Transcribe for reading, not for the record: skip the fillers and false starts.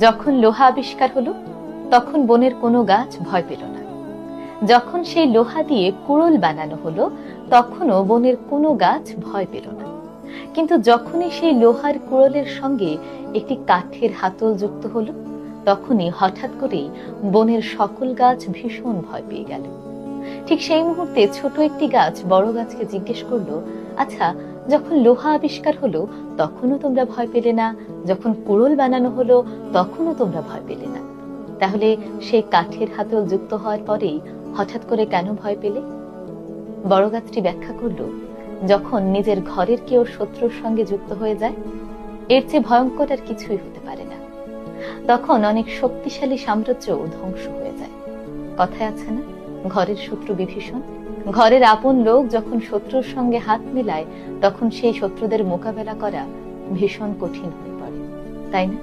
যখন লোহা আবিষ্কার হলো তখন বনের কোনো গাছ ভয় পেল না। যখন সেই লোহা দিয়ে কুড়োল বানানো হলো তখনও বনের কোনো গাছ ভয় পেল না। কিন্তু যখনই সেই লোহার কুড়োলের সঙ্গে একটি কাঠের হাতল যুক্ত হলো তখনই হঠাৎ করেই বনের সকল গাছ ভীষণ ভয় পেয়ে গেল। ঠিক সেই মুহূর্তে ছোট একটি গাছ বড় গাছকে জিজ্ঞেস করলো, আচ্ছা, যখন লোহা আবিষ্কার হলো তখনও তোমরা ভয় পেলে না, যখন কুড়োল বানানো হলো তখনও তোমরা ভয় পেলে না, তাহলে সেই কাঠের হাতল যুক্ত হওয়ার পরেই হঠাৎ করে কেন ভয় পেলে? বড় গাছটি ব্যাখ্যা করলো, যখন নিজের ঘরের কেউ শত্রুর সঙ্গে যুক্ত হয়ে যায়, এর চেয়ে ভয়ঙ্কর আর কিছুই হতে পারে না। তখন অনেক শক্তিশালী সাম্রাজ্য ধ্বংস হয়ে যায়। কথায় আছে না, ঘরের শত্রু বিভীষণ। ঘরের আপন লোক যখন শত্রুর সঙ্গে হাত মেলায় তখন সেই শত্রুদের মোকাবেলা করা ভীষণ কঠিন হয়ে পড়ে, তাই না?